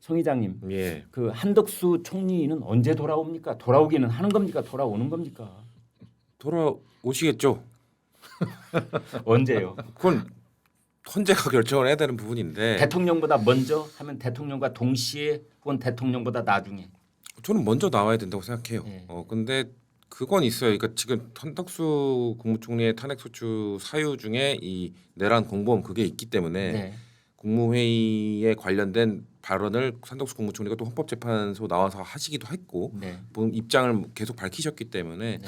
송 의장님, 예. 그 한덕수 총리는 언제 돌아옵니까? 돌아오기는 하는 겁니까? 돌아오는 겁니까? 돌아오시겠죠. 언제요? 그건 헌재가 결정을 해야 되는 부분인데 대통령보다 먼저 하면 대통령과 동시에 혹은 대통령보다 나중에. 저는 먼저 나와야 된다고 생각해요. 예. 근데 그건 있어요. 그러니까 지금 한덕수 국무총리의 탄핵소추 사유 중에 이 내란 공범 그게 있기 때문에 네. 국무회의에 관련된 발언을 한덕수 국무총리가 또 헌법재판소 나와서 하시기도 했고 네. 입장을 계속 밝히셨기 때문에 네.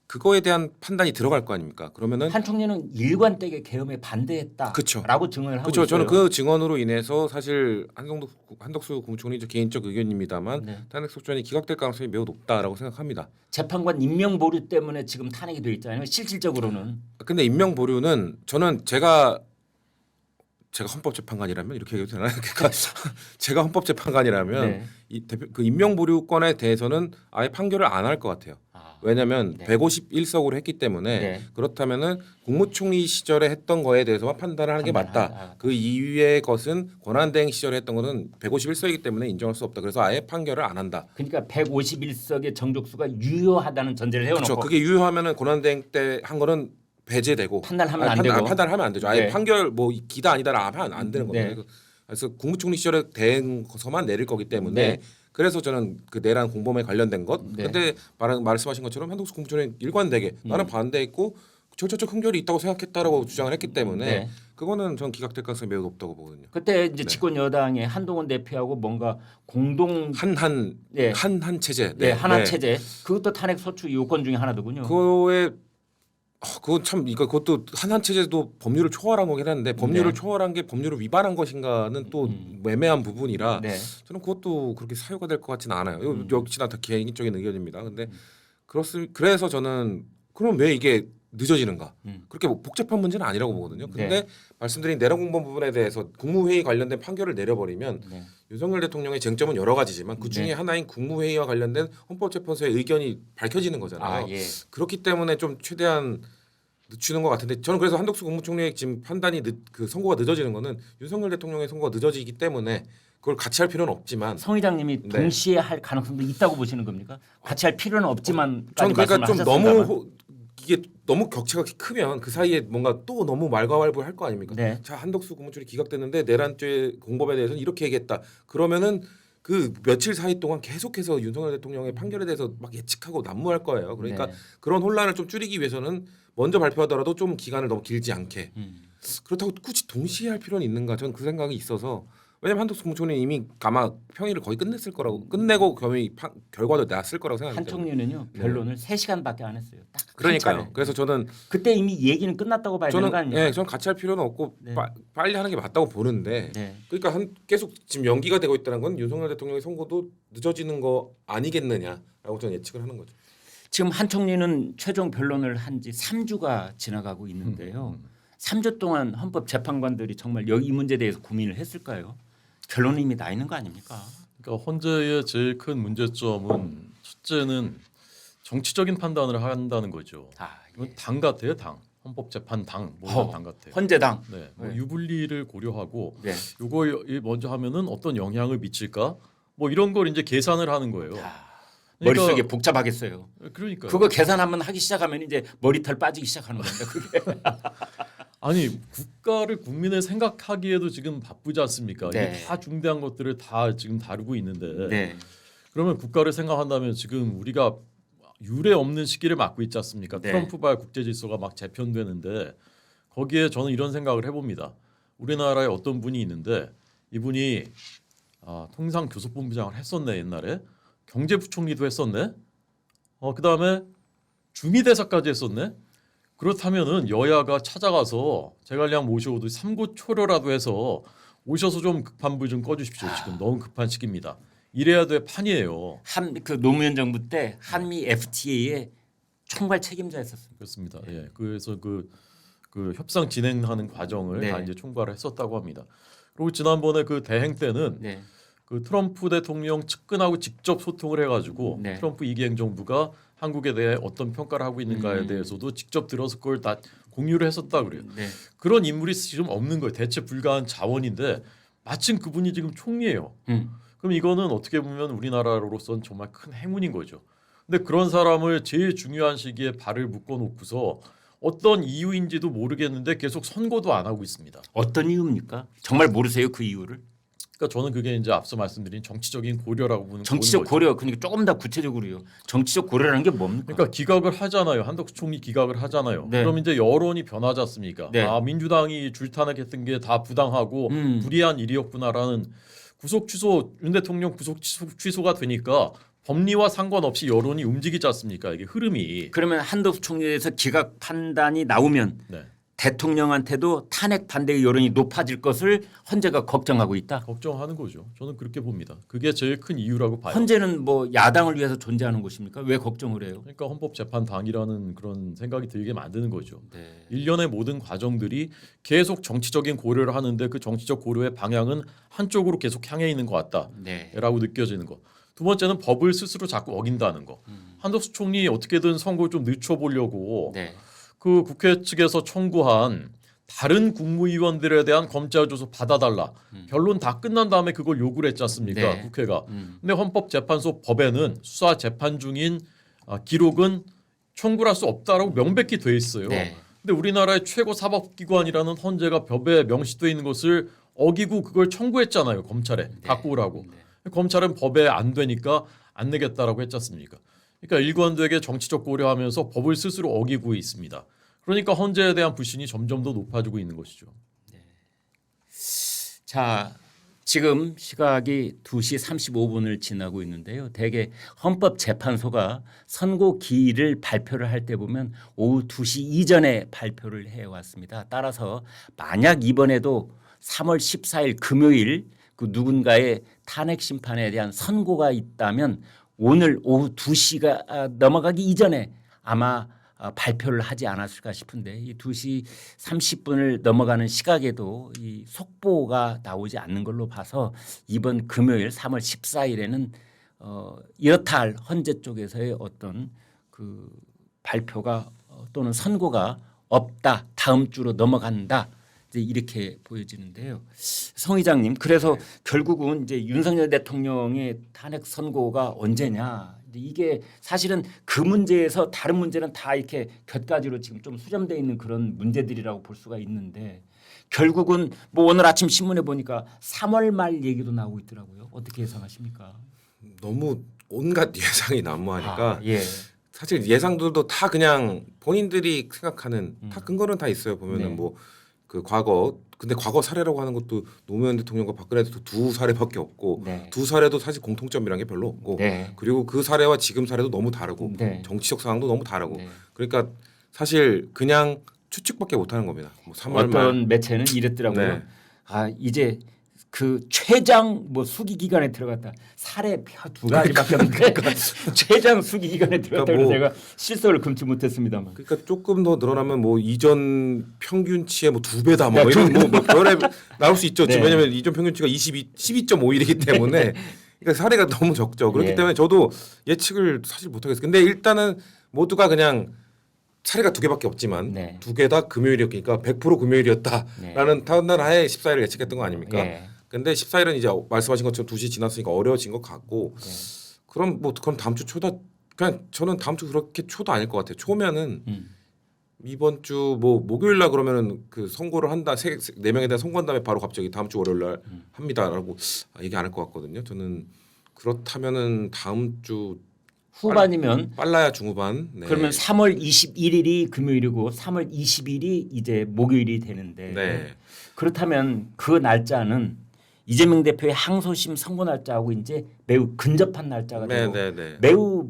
그거에 대한 판단이 들어갈 거 아닙니까? 그러면은 한 총리는 일관되게 계엄에 반대했다라고 그쵸. 증언을 하고 그렇죠. 있어요. 저는 그 증언으로 인해서 사실 한덕수 국무총리 개인적 의견입니다만 네. 탄핵 소추안이 기각될 가능성이 매우 높다라고 생각합니다. 재판관 임명 보류 때문에 지금 탄핵이 돼 있잖아요. 실질적으로는. 근데 임명 보류는 저는 제가 헌법재판관이라면 이렇게 얘기해도 되나요? 그러니까 제가 헌법재판관이라면 네. 그 임명 보류권에 대해서는 아예 판결을 안 할 것 같아요. 왜냐하면 네. 151석으로 했기 때문에 네. 그렇다면은 국무총리 시절에 했던 거에 대해서만 판단을 하는 게 맞다. 그 이후의 것은 권한대행 시절에 했던 거는 151석이기 때문에 인정할 수 없다. 그래서 아예 판결을 안 한다. 그러니까 151석의 정족수가 유효하다는 전제를 해놓고 그렇죠. 그게 유효하면은 권한대행 때 한 거는 배제되고 판단하면 안 되고. 판단하면 안 되죠. 아예 네. 판결 뭐 기다 아니다라 하면 안 되는 네. 겁니다. 그래서 국무총리 시절에 대행서만 내릴 거기 때문에 네. 그래서 저는 그 내란 공범에 관련된 것. 네. 근데 말씀하신 것처럼 한덕수 국무총리 일관되게 나는 반대했고 절차적 흥결이 있다고 생각했다라고 주장을 했기 때문에 네. 그거는 전 기각될 가능성이 매우 높다고 보거든요. 그때 이제 네. 집권 여당의 한동훈 대표하고 뭔가 공동 네. 한한 체제. 네, 하나 체제 그것도 탄핵 소추 요건 중에 하나더군요. 그건 참 그것도 한한 체제도 법률을 초월한 거긴 한데 법률을 네. 초월한 게 법률을 위반한 것인가는 또 애매한 부분이라 네. 저는 그것도 그렇게 사유가 될 것 같지는 않아요. 역시나 다 개인적인 의견입니다. 근데 그래서 저는 그럼 왜 이게 늦어지는가? 그렇게 뭐 복잡한 문제는 아니라고 보거든요. 근데 네. 말씀드린 내란 공범 부분에 대해서 국무회의 관련된 판결을 내려버리면 네. 윤석열 대통령의 쟁점은 여러 가지지만 그 중에 네. 하나인 국무회의와 관련된 헌법재판소의 의견이 밝혀지는 거잖아요. 예. 그렇기 때문에 좀 최대한 늦추는 것 같은데 저는 그래서 한덕수 국무총리의 지금 판단이 그 선고가 늦어지는 거는 윤석열 대통령의 선고가 늦어지기 때문에 그걸 같이 할 필요는 없지만 성 의장님이 네. 동시에 할 가능성도 있다고 보시는 겁니까? 같이 할 필요는 없지만 저는 그러니까 좀 너무 이게 너무 격차가 크면 그 사이에 뭔가 또 너무 말가왈부할 거 아닙니까? 네. 자 한덕수 국무총리 기각됐는데 내란죄 공범에 대해서는 이렇게 얘기했다. 그러면은 그 며칠 사이 동안 계속해서 윤석열 대통령의 판결에 대해서 막 예측하고 난무할 거예요. 그러니까 네. 그런 혼란을 좀 줄이기 위해서는 먼저 발표하더라도 좀 기간을 너무 길지 않게 그렇다고 굳이 동시에 할 필요는 있는가? 저는 그 생각이 있어서 왜냐면 한덕수 국무총리 이미 아마 평의를 거의 끝냈을 거라고 끝내고 결과도 났을 거라고 한 생각합니다. 총리는요 변론을 3시간밖에 안 했어요. 딱 그러니까요. 한 차례. 그래서 저는 그때 이미 얘기는 끝났다고 봐야 되는 거 아닙니까? 저는 같이 할 필요는 없고 네. 빨리 하는 게 맞다고 보는데 네. 그러니까 계속 지금 연기가 되고 있다는 건 윤석열 대통령의 선고도 늦어지는 거 아니겠느냐라고 저는 예측을 하는 거죠. 지금 한 총리는 최종 변론을 한 지 3주가 지나가고 있는데요. 3주 동안 헌법재판관들이 정말 이 문제에 대해서 고민을 했을까요? 결론은 이미 나 있는 거 아닙니까? 그러니까 헌재의 제일 큰 문제점은 첫째는 정치적인 판단을 한다는 거죠. 이건 당 같아요, 당. 헌법재판당 뭐 이런 당 같아요. 헌재당. 네, 뭐 유불리를 고려하고 네. 이거 먼저 하면은 어떤 영향을 미칠까? 뭐 이런 걸 이제 계산을 하는 거예요. 머릿속에 복잡하겠어요. 그러니까 그거 계산하면 하기 시작하면 이제 머리털 빠지기 시작하는 겁니다. 그게. 아니 국가를 국민을 생각하기에도 지금 바쁘지 않습니까? 네. 이게 다 중대한 것들을 다 지금 다루고 있는데 네. 그러면 국가를 생각한다면 지금 우리가 유례 없는 시기를 맞고 있지 않습니까? 네. 트럼프발 국제 질서가 막 재편되는데 거기에 저는 이런 생각을 해봅니다. 우리나라에 어떤 분이 있는데 이분이 통상교섭본부장을 했었네 옛날에 경제부총리도 했었네. 그다음에 주미대사까지 했었네. 그렇다면은 여야가 찾아가서 제갈량 모셔오듯 삼고초려라도 해서 오셔서 좀 급한 불 좀 꺼주십시오. 지금 너무 급한 시기입니다. 이래야 될 판이에요. 그 노무현 정부 때 한미 FTA의 총괄 책임자였었습니다. 그렇습니다. 예, 그래서 그 협상 진행하는 과정을 네. 다 이제 총괄을 했었다고 합니다. 그리고 지난번에 그 대행 때는 네. 그 트럼프 대통령 측근하고 직접 소통을 해가지고 네. 트럼프 2기 행정부가 한국에 대해 어떤 평가를 하고 있는가에 대해서도 직접 들어서 그걸 다 공유를 했었다 그래요. 네. 그런 인물이 지금 없는 거예요. 대체 불가한 자원인데 마침 그분이 지금 총리예요. 그럼 이거는 어떻게 보면 우리나라로서는 정말 큰 행운인 거죠. 근데 그런 사람을 제일 중요한 시기에 발을 묶어놓고서 어떤 이유인지도 모르겠는데 계속 선고도 안 하고 있습니다. 어떤 이유입니까? 정말 모르세요 그 이유를? 그러니까 저는 그게 이제 앞서 말씀드린 정치적인 고려라고 보는 정치적 거죠. 고려. 그러니까 조금 더 구체적으로요. 정치적 고려라는 게 뭡니까? 그러니까 기각을 하잖아요. 한덕수 총리 기각을 하잖아요. 네. 그럼 이제 여론이 변하지 않습니까? 네. 아 민주당이 줄타락했던 게 다 부당하고 불이한 일이었구나라는 구속 취소 윤 대통령 구속 취소가 되니까 법리와 상관없이 여론이 움직이지 않습니까? 이게 흐름이. 그러면 한덕수 총리에서 기각 판단이 나오면 네. 대통령한테도 탄핵 반대 여론이 높아질 것을 헌재가 걱정하고 있다. 걱정하는 거죠. 저는 그렇게 봅니다. 그게 제일 큰 이유라고 봐요. 헌재는 뭐 야당을 위해서 존재하는 곳입니까? 왜 걱정을 해요? 그러니까 헌법재판당이라는 그런 생각이 들게 만드는 거죠. 네. 일련의 모든 과정들이 계속 정치적인 고려를 하는데 그 정치적 고려의 방향은 한쪽으로 계속 향해 있는 것 네. 같다라고 느껴지는 거. 두 번째는 법을 스스로 자꾸 어긴다는 거. 한덕수 총리 어떻게든 선고 좀 늦춰보려고 네. 그 국회 측에서 청구한 다른 국무위원들에 대한 검찰 조서 받아달라. 변론 다 끝난 다음에 그걸 요구를 했지 않습니까? 네. 국회가. 근데 헌법재판소 법에는 수사 재판 중인 기록은 청구를 할 수 없다라고 명백히 돼 있어요. 네. 근데 우리나라의 최고 사법기관이라는 헌재가 법에 명시돼 있는 것을 어기고 그걸 청구했잖아요. 검찰에 갖고 오라고. 검찰은 법에 안 되니까 안 내겠다라고 했지 않습니까? 그러니까 일관되게 정치적 고려하면서 법을 스스로 어기고 있습니다. 그러니까 헌재에 대한 불신이 점점 더 높아지고 있는 것이죠. 자, 지금 시각이 2시 35분을 지나고 있는데요. 대개 헌법재판소가 선고 기일을 발표를 할 때 보면 오후 2시 이전에 발표를 해왔습니다. 따라서 만약 이번에도 3월 14일 금요일 그 누군가의 탄핵 심판에 대한 선고가 있다면 오늘 오후 2시가 넘어가기 이전에 아마 발표를 하지 않았을까 싶은데 이 2시 30분을 넘어가는 시각에도 이 속보가 나오지 않는 걸로 봐서 이번 금요일 3월 14일에는 이렇다 할 헌재 쪽에서의 어떤 그 발표가 또는 선고가 없다. 다음 주로 넘어간다. 이제 이렇게 보여지는데요. 성 의장님, 그래서 결국은 이제 윤석열 대통령의 탄핵 선고가 언제냐? 이게 사실은 그 문제에서 다른 문제는 다 이렇게 곁가지로 지금 좀 수렴되어 있는 그런 문제들이라고 볼 수가 있는데 결국은 뭐 오늘 아침 신문에 보니까 3월 말 얘기도 나오고 있더라고요. 어떻게 예상하십니까? 너무 온갖 예상이 난무하니까 예. 사실 예상들도 다 그냥 본인들이 생각하는 다 근거는 다 있어요. 보면은 네. 뭐 그 과거 근데 과거 사례라고 하는 것도 노무현 대통령과 박근혜 대통령 두 사례밖에 없고 네. 두 사례도 사실 공통점이란 게 별로 없고 네. 그리고 그 사례와 지금 사례도 너무 다르고 네. 정치적 상황도 너무 다르고 네. 그러니까 사실 그냥 추측밖에 못하는 겁니다. 뭐 3월 말 어떤 매체는 이랬더라고요. 네. 아 이제 그 최장 뭐 수기 기간에 들어갔다. 사례 두 가지밖에 없는데 최장 수기 기간에 들어갔다. 그러니까 그래서 제가 실소를 금치 못했습니다만. 그러니까 조금 더 늘어나면 뭐 이전 평균치의 뭐 2배다 뭐 야, 이런 뭐 별에 나올 수 있죠. 네. 왜냐하면 이전 평균치가 12.5이기 때문에 그러니까 사례가 너무 적죠. 그렇기 네. 때문에 저도 예측을 사실 못하겠어요. 근데 일단은 모두가 그냥 사례가 2개밖에 없지만 네. 2개 다 금요일이었으니까 100% 금요일이었다라는 다음날 하에 14일을 예측했던 거 아닙니까? 예. 근데 14일은 이제 말씀하신 것처럼 2시 지났으니까 어려워진 것 같고 그럼 뭐 그럼 다음 주 초다 그냥 저는 다음 주 그렇게 초도 아닐 것 같아요. 초면은 이번 주 뭐 목요일 날 그러면은 그 선고를 한다 네 명에 대한 선고한 다음에 바로 갑자기 다음 주 월요일 날 합니다라고 얘기 안 할 것 같거든요. 저는 그렇다면은 다음 주 후반이면 빨라야 중후반. 네. 그러면 3월 21일이 금요일이고 3월 20일이 이제 목요일이 되는데 네. 그렇다면 그 날짜는 이재명 대표의 항소심 선고 날짜하고 이제 매우 근접한 날짜가 되고 네. 매우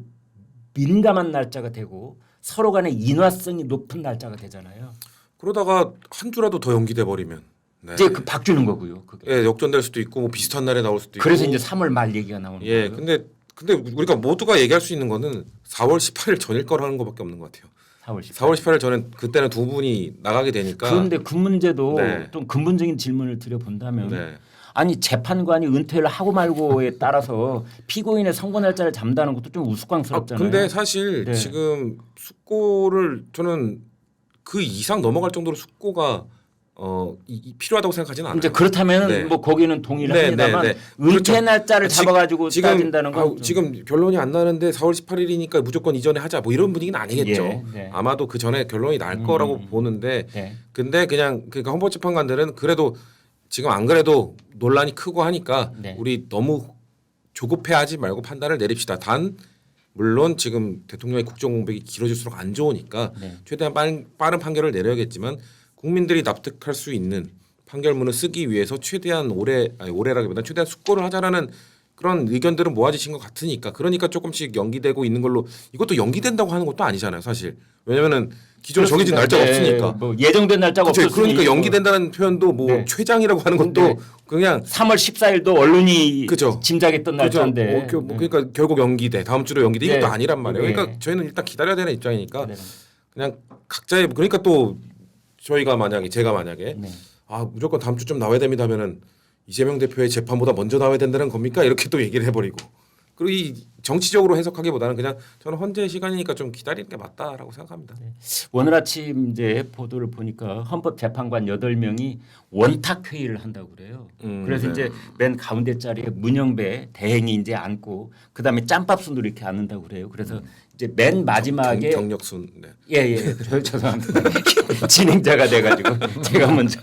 민감한 날짜가 되고 서로 간의 인화성이 높은 날짜가 되잖아요. 그러다가 한 주라도 더 연기돼 버리면 네. 이제 그 바뀌는 거고요. 그게. 예, 역전될 수도 있고 뭐 비슷한 날에 나올 수도 있고. 그래서 이제 3월 말 얘기가 나오는 예, 거예요. 근데 우리가 모두가 얘기할 수 있는 거는 4월 18일 전일 거라는 것밖에 없는 것 같아요. 4월 18일. 4월 18일 전에 그때는 두 분이 나가게 되니까. 그런데 그 문제도 네. 좀 근본적인 질문을 드려본다면 네. 아니 재판관이 은퇴를 하고 말고에 따라서 피고인의 선고 날짜를 잡는다는 것도 좀 우스꽝스럽잖아요. 근데 사실 네. 지금 숙고를 저는 그 이상 넘어갈 정도로 숙고가 필요하다고 생각하지는 않아요. 이제 그렇다면 네. 뭐 거기는 동의를 네, 합니다만 네, 네. 은퇴 그렇죠. 날짜를 잡아가지고 따진다는 건 지금 결론이 안 나는데 4월 18일이니까 무조건 이전에 하자 뭐 이런 분위기는 아니겠죠. 예, 네. 아마도 그 전에 결론이 날 거라고 보는데 네. 근데 그냥 그러니까 헌법재판관들은 그래도 지금 안 그래도 논란이 크고 하니까 네. 우리 너무 조급해하지 말고 판단을 내립시다. 단 물론 지금 대통령의 국정공백이 길어질수록 안 좋으니까 네. 최대한 빠른 판결을 내려야겠지만 국민들이 납득할 수 있는 판결문을 쓰기 위해서 최대한 올해라기보다는 최대한 숙고를 하자라는 그런 의견들은 모아지신 것 같으니까 그러니까 조금씩 연기되고 있는 걸로 이것도 연기된다고 하는 것도 아니잖아요 사실 왜냐면은 기존에 정해진 날짜가 네, 없으니까 뭐 예정된 날짜가 그쵸? 없었으니 그러니까 연기된다는 표현도 뭐 네. 최장이라고 하는 것도 근데 그냥 3월 14일도 언론이 그죠. 짐작했던 날짜인데 그러니까 결국 연기돼 다음 주로 연기돼 이것도 네. 아니란 말이에요. 네. 그러니까 저희는 일단 기다려야 되는 입장이니까 네. 그냥 각자의 그러니까 또 제가 만약에 네. 아 무조건 다음 주쯤 나와야 됩니다 하면은 이재명 대표의 재판보다 먼저 나와야 된다는 겁니까 이렇게 또 얘기를 해버리고 그리고 이 정치적으로 해석하기보다는 그냥 저는 헌재 시간이니까 좀 기다리는 게 맞다라고 생각합니다. 오늘 아침 이제 보도를 보니까 헌법재판관 8명이 원탁 회의를 한다고 그래요. 그래서 네. 이제 맨 가운데 자리에 문영배 대행이 이제 앉고 그다음에 짬밥순도 이렇게 앉는다고 그래요. 그래서 이제 맨 마지막에 경력순 네. 예예 죄송합니다. 진행자가 돼가지고 제가 먼저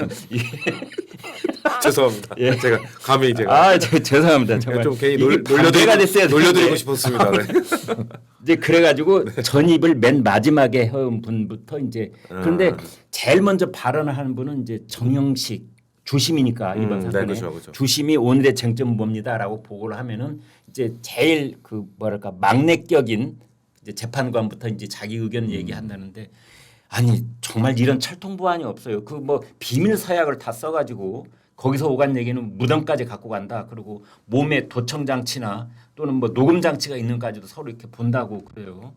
죄송합니다. 예. 제가 감히 제가 죄송합니다. 정말 좀 괜히 이게 방해가 됐어야 놀려드리고 되는데. 싶었습니다. 네. 이제 그래가지고 전입을 맨 마지막에 해온 분부터 이제 그런데 제일 먼저 발언을 하는 분은 이제 정영식 주심이니까 이번 사건에 네, 그렇죠. 주심이 오늘의 쟁점은 뭡니다라고 보고를 하면은 이제 제일 그 뭐랄까 막내격인 이제 재판관부터 이제 자기 의견 얘기한다는데 아니 정말 이런 철통부안이 없어요. 그 뭐 비밀 서약을 다 써가지고 거기서 오간 얘기는 무덤까지 갖고 간다. 그리고 몸에 도청 장치나 또는 뭐 녹음 장치가 있는까지도 서로 이렇게 본다고 그래요.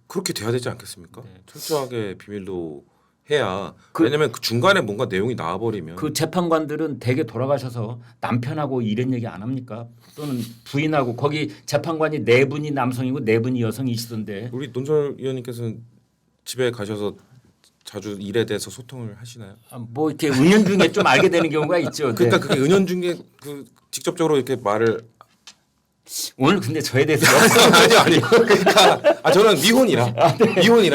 그렇게 돼야 되지 않겠습니까? 네. 철저하게 비밀로 해야 왜냐하면 그 중간에 뭔가 내용이 나와버리면 그 재판관들은 대개 돌아가셔서 남편하고 이런 얘기 안 합니까? 또는 부인하고 거기 재판관이 4분이 남성이고 4분이 여성이시던데 우리 논설 위원님께서는 집에 가셔서 자주 일에 대해서 소통을 하시나요? 뭐 이렇게 은연중에 좀 알게 되는 경우가 있죠. 그러니까 네. 그게 은연중에 그 직접적으로 이렇게 말을 오늘 근데 저에 대해서 아니 그러니까 저는 미혼이라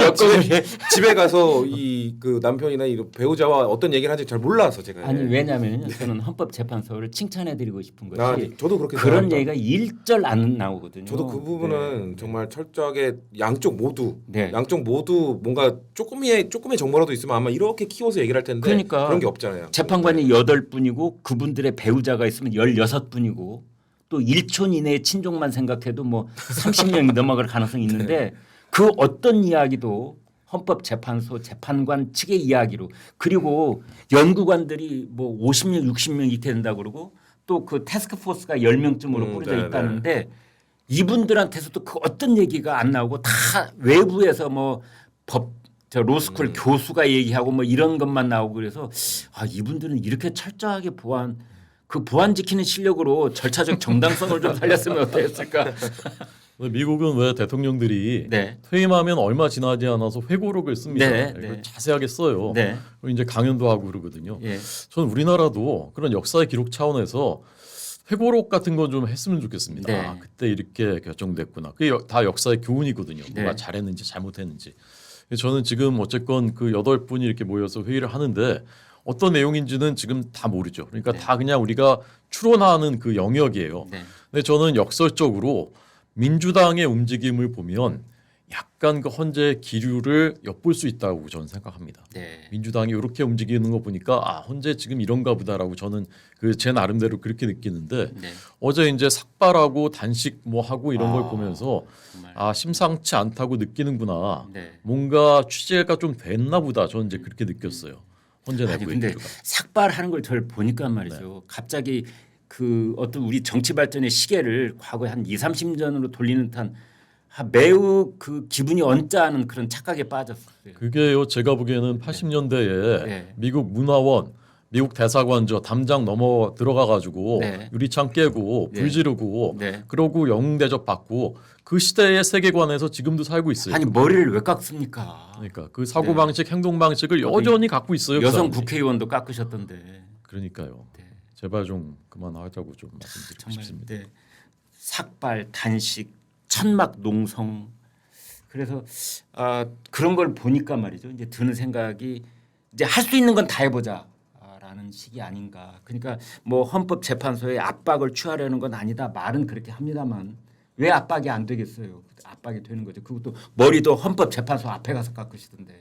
여건을 집에 가서 이 그 남편이나 이 배우자와 어떤 얘기를 하는지 잘 몰라서 제가 아니 왜냐하면 저는 헌법재판소를 칭찬해드리고 싶은 것이 저도 그렇게 그런 생각합니다. 얘기가 일절 안 나오거든요. 저도 그 부분은 네. 정말 철저하게 양쪽 모두 네. 뭔가 조금의 정보라도 있으면 아마 이렇게 키워서 얘기를 할 텐데 그러니까 그런 게 없잖아요. 재판관이 8분이고 그분들의 배우자가 있으면 16분이고 또 1촌 이내의 친족만 생각해도 뭐 30명이 넘어갈 가능성이 있는데 그 어떤 이야기도 헌법재판소 재판관 측의 이야기로 그리고 연구관들이 뭐 50명 60명 이렇게 된다고 그러고 또 그 태스크포스가 10명쯤으로 꾸려져 네, 있다는데 이분들한테서도 그 어떤 얘기가 안 나오고 다 외부에서 뭐 로스쿨 교수가 얘기하고 뭐 이런 것만 나오고 그래서 아 이분들은 이렇게 철저하게 보안 지키는 실력으로 절차적 정당성을 좀 살렸으면 어땠을까? 미국은 왜 대통령들이 네. 퇴임하면 얼마 지나지 않아서 회고록을 씁니다. 네, 이걸 네. 자세하게 써요. 네. 그리고 이제 강연도 하고 그러거든요. 예. 저는 우리나라도 그런 역사의 기록 차원에서 회고록 같은 거 좀 했으면 좋겠습니다. 네. 아, 그때 이렇게 결정됐구나. 그게 다 역사의 교훈이거든요. 누가 네. 잘했는지 잘못했는지. 저는 지금 어쨌건 그 8분이 이렇게 모여서 회의를 하는데 어떤 내용인지는 지금 다 모르죠. 그러니까 네. 다 그냥 우리가 추론하는 그 영역이에요. 네. 근데 저는 역설적으로 민주당의 움직임을 보면 약간 그 헌재 기류를 엿볼 수 있다고 저는 생각합니다. 네. 민주당이 이렇게 움직이는 거 보니까 아 헌재 지금 이런가 보다라고 저는 그 제 나름대로 그렇게 느끼는데 네. 어제 이제 삭발하고 단식 뭐 하고 이런 걸 아, 보면서 정말. 아 심상치 않다고 느끼는구나. 네. 뭔가 취재가 좀 됐나 보다. 저는 이제 그렇게 느꼈어요. 헌재 아니 내부의 근데 기류가. 삭발하는 걸 저를 보니까 말이죠. 갑자기 그 어떤 우리 정치 발전의 시계를 과거에 한 2, 30년으로 돌리는 듯한 매우 그 기분이 언짢은 그런 착각에 빠졌어요. 그게요 제가 보기에는 80년대에 네. 미국 문화원 미국 대사관 저 담장 넘어 들어가 가지고 네. 유리창 깨고 불 네. 지르고 네. 그러고 영웅 대접 받고 그 시대의 세계관에서 지금도 살고 있어요. 아니 머리를 왜 깎습니까? 그러니까 그 사고 방식, 행동 방식을 여전히 갖고 있어요. 그 여성 사람이. 국회의원도 깎으셨던데. 그러니까요. 네. 제발 좀 그만하자고 좀 말씀드리고 정말 싶습니다. 네. 삭발, 단식, 천막 농성. 그래서 그런 걸 보니까 말이죠. 이제 드는 생각이 이제 할 수 있는 건 다 해보자라는 식이 아닌가. 그러니까 뭐 헌법재판소에 압박을 취하려는 건 아니다. 말은 그렇게 합니다만 왜 압박이 안 되겠어요? 압박이 되는 거죠. 그것도 머리도 헌법재판소 앞에 가서 깎으시던데.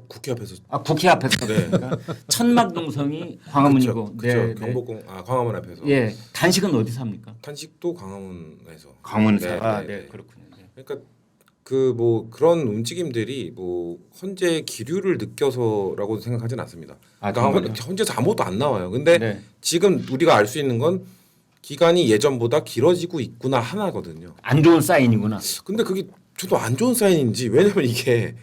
국회 앞에서. 국회 앞에서. 네. 그러니까 천막 농성이 광화문이고. 그렇죠. 경복궁 광화문 앞에서. 예, 단식은 어디서 합니까? 탄식도 광화문에서. 광화문에서. 네. 그렇군요. 네. 그러니까 그 뭐 그런 움직임들이 뭐 헌재 기류를 느껴서라고 생각하진 않습니다. 그러니까 정말요? 헌재에서 아무것도 안 나와요. 근데 네. 지금 우리가 알 수 있는 건 기간이 예전보다 길어지고 있구나 하나거든요. 안 좋은 사인이구나. 근데 그게 저도 안 좋은 사인인지 왜냐면 이게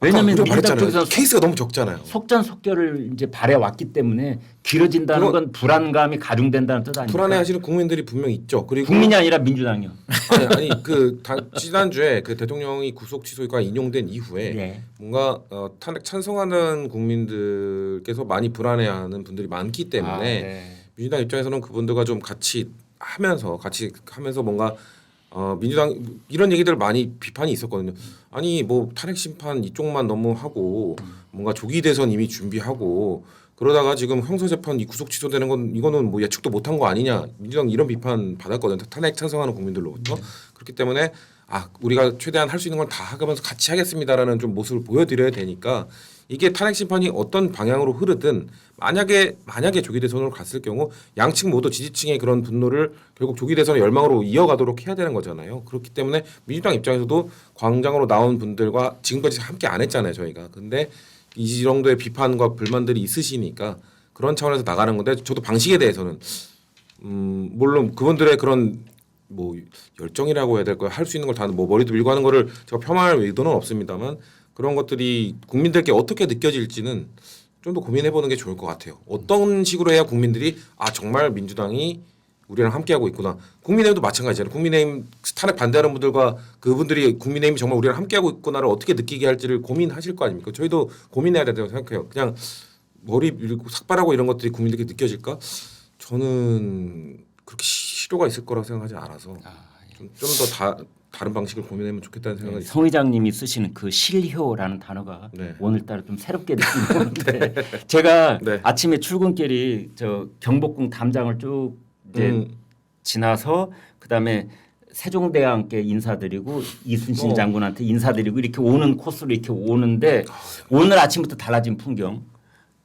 왜냐면 아까 우리가 민주당 말했잖아요. 쪽에서 케이스가 너무 적잖아요. 속전속결을 이제 발해 왔기 때문에 길어진다는 그건 건 불안감이 가중된다는 뜻 아닙니까? 불안해하시는 국민들이 분명 있죠. 그리고 국민이 아니라 민주당이요. 아니 지난주에 그 대통령이 구속 취소가 인용된 이후에 예. 뭔가 탄핵 찬성하는 국민들께서 많이 불안해하는 분들이 많기 때문에 네. 민주당 입장에서는 그분들과 좀 같이 하면서 뭔가 민주당 이런 얘기들 많이 비판이 있었거든요. 아니 뭐 탄핵 심판 이쪽만 너무 하고 뭔가 조기 대선 이미 준비하고 그러다가 지금 형사 재판 이 구속 취소되는 건 이거는 뭐 예측도 못한 거 아니냐. 민주당 이런 비판 받았거든요. 탄핵 찬성하는 국민들로부터. 그렇기 때문에 우리가 최대한 할 수 있는 걸 다 하면서 같이 하겠습니다라는 좀 모습을 보여드려야 되니까 이게 탄핵 심판이 어떤 방향으로 흐르든 만약에 조기 대선으로 갔을 경우 양측 모두 지지층의 그런 분노를 결국 조기 대선의 열망으로 이어가도록 해야 되는 거잖아요. 그렇기 때문에 민주당 입장에서도 광장으로 나온 분들과 지금까지 함께 안 했잖아요, 저희가. 근데 이 정도의 비판과 불만들이 있으시니까 그런 차원에서 나가는 건데 저도 방식에 대해서는 물론 그분들의 그런 뭐 열정이라고 해야 될까요? 할 수 있는 걸 다 뭐 머리도 밀고 하는 거를 제가 폄하할 의도는 없습니다만 그런 것들이 국민들께 어떻게 느껴질지는 좀 더 고민해 보는 게 좋을 것 같아요. 어떤 식으로 해야 국민들이 정말 민주당이 우리랑 함께하고 있구나. 국민의힘도 마찬가지잖아요. 국민의힘 탄핵 반대하는 분들과 그분들이 국민의힘이 정말 우리랑 함께하고 있구나를 어떻게 느끼게 할지를 고민하실 거 아닙니까? 저희도 고민해야 된다고 생각해요. 그냥 머리 밀고 삭발하고 이런 것들이 국민들께 느껴질까? 저는 그렇게 실효가 있을 거라고 생각하지 않아서 좀 더 다른 방식을 고민하면 좋겠다는 생각이 성 의장님이 쓰시는 그 실효라는 단어가 네. 오늘따라 좀 새롭게 느끼는데 제가 네. 아침에 출근길이 저 경복궁 담장을 쭉 이제 지나서 그다음에 세종대왕께 인사드리고 이순신 장군한테 인사드리고 이렇게 오는 코스로 이렇게 오는데 오늘 아침부터 달라진 풍경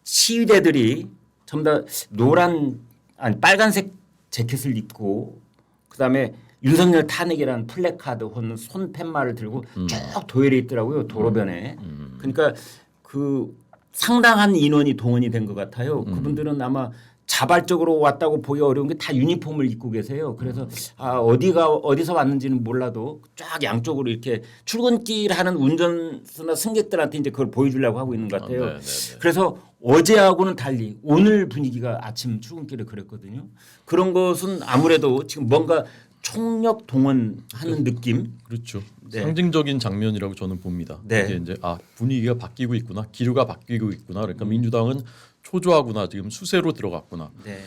시위대들이 전부 다 빨간색 재킷을 입고 그다음에 윤석열 탄핵이라는 플래카드 혹은 손팻말을 들고 쭉 도열해 있더라고요 도로변에. 그러니까 그 상당한 인원이 동원이 된 것 같아요. 그분들은 아마 자발적으로 왔다고 보기 어려운 게 다 유니폼을 입고 계세요. 그래서 어디서 왔는지는 몰라도 쫙 양쪽으로 이렇게 출근길 하는 운전수나 승객들한테 이제 그걸 보여주려고 하고 있는 것 같아요. 그래서 어제하고는 달리 오늘 분위기가 아침 출근길에 그랬거든요. 그런 것은 아무래도 지금 뭔가 총력 동원하는 느낌. 그렇죠. 네. 상징적인 장면이라고 저는 봅니다. 네. 이게 이제 분위기가 바뀌고 있구나, 기류가 바뀌고 있구나. 그러니까 민주당은 초조하구나, 지금 수세로 들어갔구나. 네.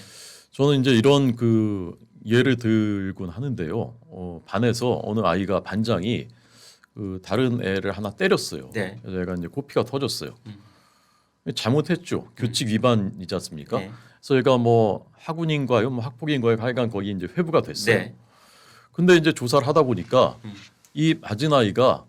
저는 이제 이런 그 예를 들곤 하는데요. 반에서 어느 아이가 반장이 그 다른 애를 하나 때렸어요. 네. 그래서 애가 이제 코피가 터졌어요. 잘못했죠. 규칙 위반이지 않습니까? 네. 그래서 얘가 뭐 학운인가요, 뭐 학폭인가요, 하여간 거기 이제 회부가 됐어요. 네. 근데 이제 조사를 하다 보니까 이 맞은 아이가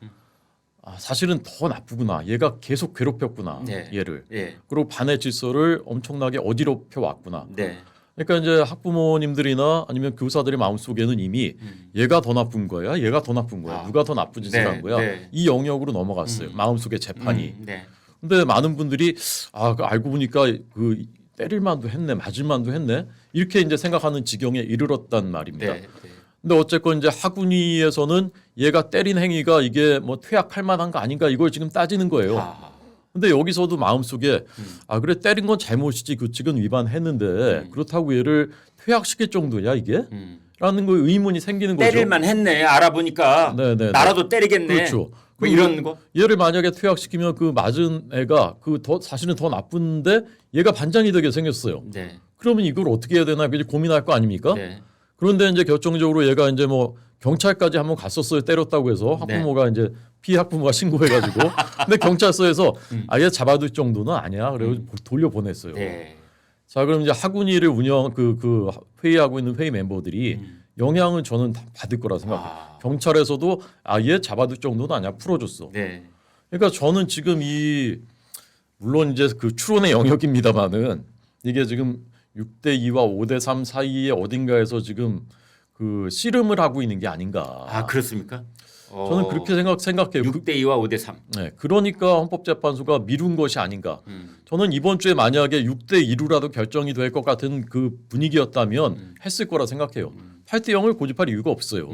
사실은 더 나쁘구나. 얘가 계속 괴롭혔구나. 네. 얘를. 네. 그리고 반의 질서를 엄청나게 어지럽혀 왔구나. 네. 그러니까 이제 학부모님들이나 아니면 교사들의 마음속에는 이미 얘가 더 나쁜 거야, 얘가 더 나쁜 거야, 누가 더 나쁜 짓을 네. 한 거야. 네. 이 영역으로 넘어갔어요. 마음속의 재판이. 네. 근데 많은 분들이 알고 보니까 그 때릴 만도 했네, 맞을 만도 했네. 이렇게 이제 생각하는 지경에 이르렀단 말입니다. 네. 근데 어쨌건 이제 학운위에서는 얘가 때린 행위가 이게 뭐 퇴학할 만한 거 아닌가 이걸 지금 따지는 거예요. 근데 여기서도 마음속에 아 그래 때린 건 잘못이지 규칙은 위반했는데 그렇다고 얘를 퇴학시킬 정도냐 이게? 라는 거 의문이 생기는 거죠. 때릴만 했네. 알아보니까 네네. 나라도 때리겠네. 그렇죠. 뭐 이런 거. 얘를 만약에 퇴학시키면 그 맞은 애가 그 더 사실은 더 나쁜데 얘가 반장이 되게 생겼어요. 네. 그러면 이걸 어떻게 해야 되나 이제 고민할 거 아닙니까? 네. 그런데 이제 결정적으로 얘가 이제 뭐 경찰까지 한번 갔었어요. 때렸다고 해서 학부모가 이제 피해 학부모가 신고해가지고 근데 경찰서에서 아예 잡아둘 정도는 아니야. 그래서 돌려 보냈어요. 네. 자 그럼 이제 학운위를 운영 그 회의하고 있는 회의 멤버들이 영향을 저는 다 받을 거라 생각해요. 경찰에서도 아예 잡아둘 정도는 아니야 풀어줬어. 네. 그러니까 저는 지금 이 물론 이제 그 추론의 영역입니다만은 이게 지금 6대2와 5대3 사이에 어딘가에서 지금 그 씨름을 하고 있는 게 아닌가. 아 그렇습니까? 저는 그렇게 생각해요. 6대 2와 5대 3. 네, 그러니까 헌법재판소가 미룬 것이 아닌가. 저는 이번 주에 만약에 6대 2로라도 결정이 될 것 같은 그 분위기였다면 했을 거라 생각해요. 8대 0을 고집할 이유가 없어요.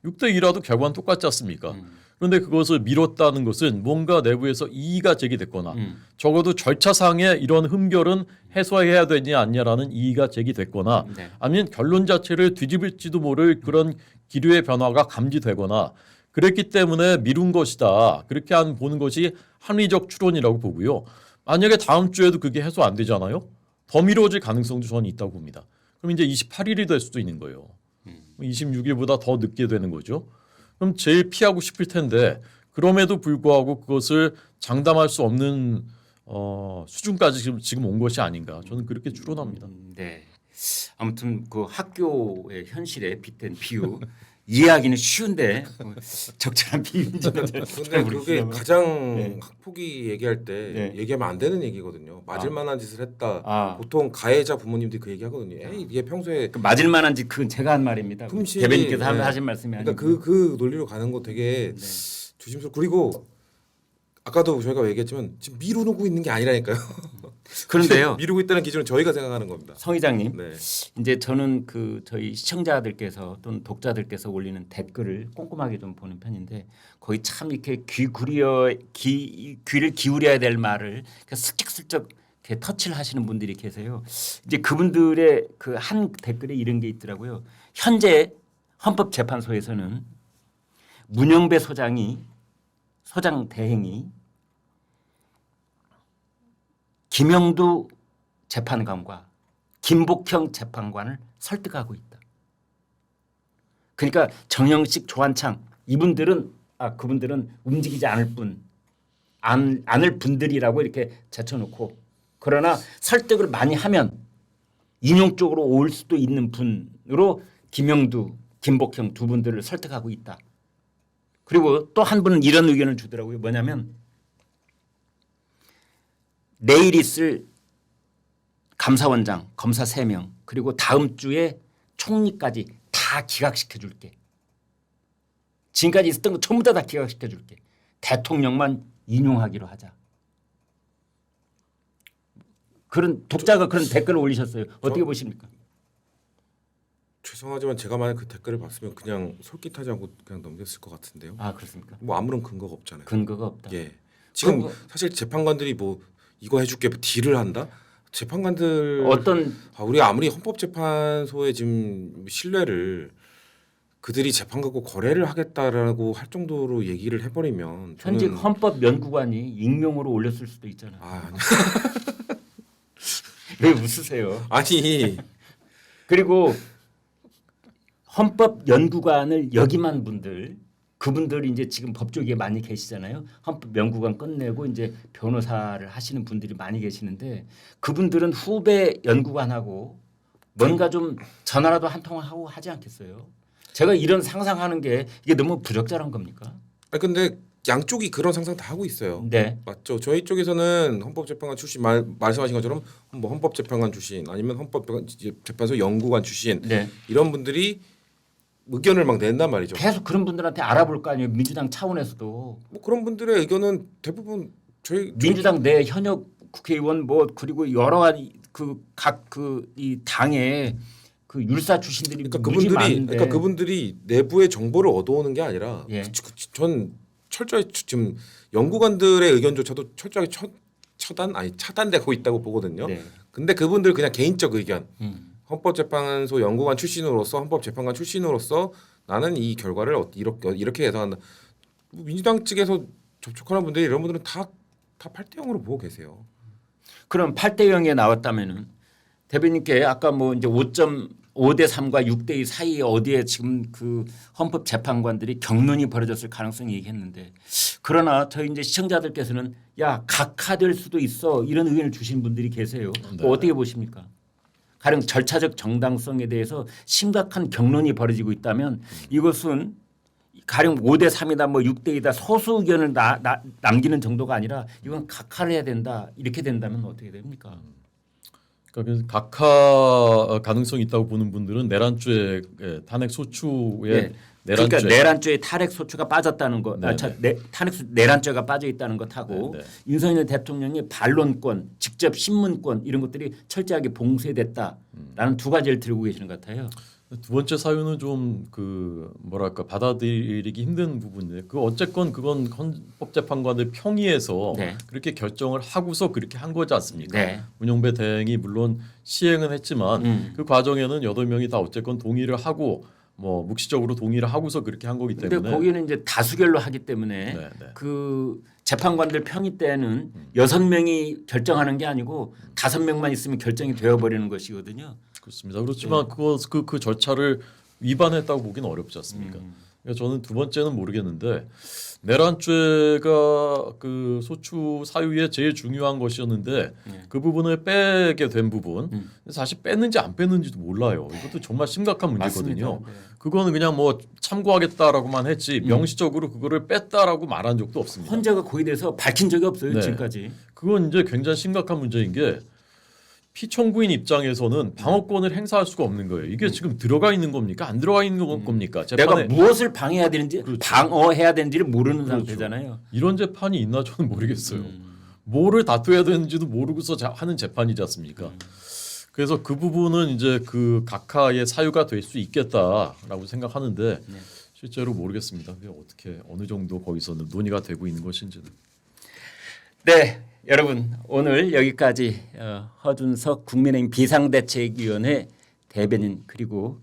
6대 2라도 결과는 똑같지 않습니까? 그런데 그것을 미뤘다는 것은 뭔가 내부에서 이의가 제기됐거나 적어도 절차상의 이런 흠결은 해소해야 되지 않냐라는 이의가 제기됐거나 네. 아니면 결론 자체를 뒤집을지도 모를 그런 기류의 변화가 감지되거나 그랬기 때문에 미룬 것이다. 그렇게 보는 것이 합리적 추론이라고 보고요. 만약에 다음 주에도 그게 해소 안 되잖아요. 더 미뤄질 가능성도 저는 있다고 봅니다. 그럼 이제 28일이 될 수도 있는 거예요. 26일보다 더 늦게 되는 거죠. 그럼 제일 피하고 싶을 텐데 그럼에도 불구하고 그것을 장담할 수 없는 수준까지 지금 온 것이 아닌가. 저는 그렇게 추론합니다. 네. 아무튼 그 학교의 현실에 빗댄 비유 이해하기는 쉬운데 적절한 비유인지는 잘 근데 그게 모르겠습니다만. 가장 네. 학폭이 얘기할 때 네. 얘기하면 안 되는 얘기거든요. 맞을 만한 짓을 했다. 아. 보통 가해자 부모님들이 그 얘기하거든요. 에이, 얘 평소에 그 맞을 만한 짓 그건 제가 한 말입니다. 품씨, 대변인께서 네. 하신 말씀이 아니고. 그러니까 그 논리로 가는 거 되게 조심스럽고 그리고 아까도 저희가 얘기했지만 지금 미루고 있는 게 아니라니까요. 그런데요. 미루고 있다는 기준은 저희가 생각하는 겁니다. 성 회장님. 네. 이제 저는 그 저희 시청자들께서 또는 독자들께서 올리는 댓글을 꼼꼼하게 좀 보는 편인데 거의 참 이렇게 귀를 기울여야 될 말을 슬쩍슬쩍 이렇게 터치를 하시는 분들이 계세요. 이제 그분들의 그 한 댓글에 이런 게 있더라고요. 현재 헌법재판소에서는 문영배 소장 대행이 김영두 재판관과 김복형 재판관을 설득하고 있다. 그러니까 정영식, 조한창 그분들은 움직이지 않을 분들이라고 이렇게 제쳐놓고 그러나 설득을 많이 하면 인용 쪽으로 올 수도 있는 분으로 김영두, 김복형 두 분들을 설득하고 있다. 그리고 또 한 분은 이런 의견을 주더라고요. 뭐냐면 내일 있을 감사원장, 검사 3명 그리고 다음 주에 총리까지 다 기각시켜 줄게. 지금까지 있었던 거 전부 다 기각시켜 줄게. 대통령만 인용하기로 하자. 그런 독자가 그런 댓글을 올리셨어요. 어떻게 보십니까? 죄송하지만 제가 만약 그 댓글을 봤으면 그냥 솔깃하지 않고 그냥 넘겼을 것 같은데요. 아 그렇습니까? 뭐 아무런 근거가 없잖아요. 근거가 없다. 예. 지금 그거- 사실 재판관들이 뭐 이거 해줄게 뭐 딜을 한다. 재판관들 어떤 우리 아무리 헌법재판소의 지금 신뢰를 그들이 재판 갖고 거래를 하겠다라고 할 정도로 얘기를 해버리면 현직 저는 헌법연구관이 익명으로 올렸을 수도 있잖아요. 아니 왜 웃으세요? 아니 그리고 헌법연구관을 역임한 분들 그분들이 이제 지금 법조계에 많이 계시잖아요. 헌법연구관 끝내고 이제 변호사를 하시는 분들이 많이 계시는데 그분들은 후배 연구관하고 뭔가 좀 전화라도 한 통화 하고 하지 않겠어요? 제가 이런 상상하는 게 이게 너무 부적절한 겁니까? 아니 근데 양쪽이 그런 상상 다 하고 있어요. 네. 맞죠. 저희 쪽에서는 헌법재판관 출신 말씀하신 것처럼 뭐 헌법재판관 출신 아니면 헌법재판소 연구관 출신 네. 이런 분들이 의견을 막 낸단 말이죠. 계속 그런 분들한테 알아볼 거 아니에요. 민주당 차원에서도 뭐 그런 분들의 의견은 대부분 저희 민주당 내 현역 국회의원 뭐 그리고 여러 가지 각 이 당의 그 율사 출신들이 무지 많은데 그러니까 그분들이 내부의 정보를 얻어오는 게 아니라 예. 전 철저히 지금 연구관들의 의견조차도 철저하게 차단되고 있다고 보거든요. 네. 근데 그분들 그냥 개인적 의견. 음. 헌법재판소 연구관 출신으로서 헌법재판관 출신으로서 나는 이 결과를 이렇게 해석한다. 뭐 민주당 측에서 접촉하는 분들이 이런 분들은 다 8대 0으로 보고 계세요. 그럼 8대 0에 나왔다면은 대변인께 아까 뭐 이제 5.5대 3과 6대 2 사이에 어디에 지금 그 헌법 재판관들이 격론이 벌어졌을 가능성이 얘기했는데 그러나 저희 이제 시청자들께서는 야 각하될 수도 있어 이런 의견을 주신 분들이 계세요. 네. 어떻게 보십니까? 가령 절차적 정당성에 대해서 심각한 격론이 벌어지고 있다면 이것은 가령 5대 3이다 뭐 6대 2다 소수 의견을 남기는 정도가 아니라 이건 각하를 해야 된다 이렇게 된다면 어떻게 됩니까? 그러니까 각하 가능성이 있다고 보는 분들은 내란죄 탄핵 소추에 네. 내란죄 그러니까 내란죄에 탄핵 소추가 빠졌다는 것, 네, 내란죄가 빠져 있다는 것하고 네, 네. 윤석열 대통령의 반론권, 직접 신문권 이런 것들이 철저하게 봉쇄됐다라는 두 가지를 들고 계시는 것 같아요. 두 번째 사유는 좀 그 뭐랄까 받아들이기 힘든 부분이에요. 그 어쨌건 그건 헌법재판관의 평의에서 네. 그렇게 결정을 하고서 그렇게 한 거지 않습니까? 네. 문용배 대행이 물론 시행은 했지만 그 과정에는 8명이 다 어쨌건 동의를 하고 뭐 묵시적으로 동의를 하고서 그렇게 한 거기 그런데 때문에 거기는 이제 다수결로 하기 때문에 네, 네. 그 재판관들 평의 때는 6명이 결정하는 게 아니고 5명만 있으면 결정이 되어버리는 것이거든요. 그렇습니다. 그렇지만 그 절차를 위반했다고 보기는 어렵지 않습니까? 그러니까 저는 두 번째는 모르겠는데 내란죄가 그 소추 사유에 제일 중요한 것이었는데 그 부분을 빼게 된 부분 사실 뺐는지 안 뺐는지도 몰라요. 이것도 정말 심각한 문제거든요. 맞습니다. 네. 그거는 그냥 뭐 참고하겠다라고만 했지 명시적으로 그거를 뺐다라고 말한 적도 없습니다. 헌재가 거기에 대해서 밝힌 적이 없어요. 네. 지금까지. 그건 이제 굉장히 심각한 문제인 게 피청구인 입장에서는 방어권을 행사할 수가 없는 거예요. 이게 지금 들어가 있는 겁니까? 안 들어가 있는 겁니까? 내가 재판에 무엇을 방해해야 되는지 그렇죠. 방어해야 되는지를 모르는 그렇죠. 상태잖아요. 이런 재판이 있나 저는 모르겠어요. 뭐를 다투어야 되는지도 모르고서 하는 재판이지 않습니까? 그래서 그 부분은 이제 그 각하의 사유가 될 수 있겠다라고 생각하는데 실제로 모르겠습니다. 그게 어떻게 어느 정도 거기서는 논의가 되고 있는 것인지는. 네, 여러분 오늘 여기까지 허준석 국민의힘 비상대책위원회 대변인 그리고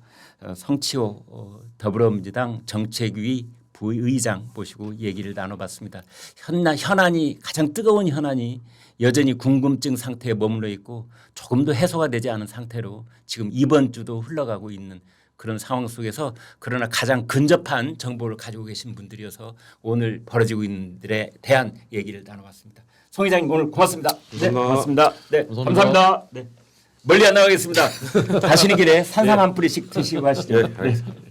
성치호 더불어민주당 정책위 부의장 모시고 얘기를 나눠봤습니다. 현안이 가장 뜨거운 현안이 여전히 궁금증 상태에 머물러 있고 조금도 해소가 되지 않은 상태로 지금 이번 주도 흘러가고 있는 그런 상황 속에서 그러나 가장 근접한 정보를 가지고 계신 분들이어서 오늘 벌어지고 있는 일에 대한 얘기를 나눠봤습니다. 송 회장님 오늘 고맙습니다. 네, 고맙습니다. 네, 감사합니다. 네. 멀리 안 나가겠습니다. 가시는 길에 산삼 한 뿌리씩 드시고 가시죠. 네, 알겠습니다.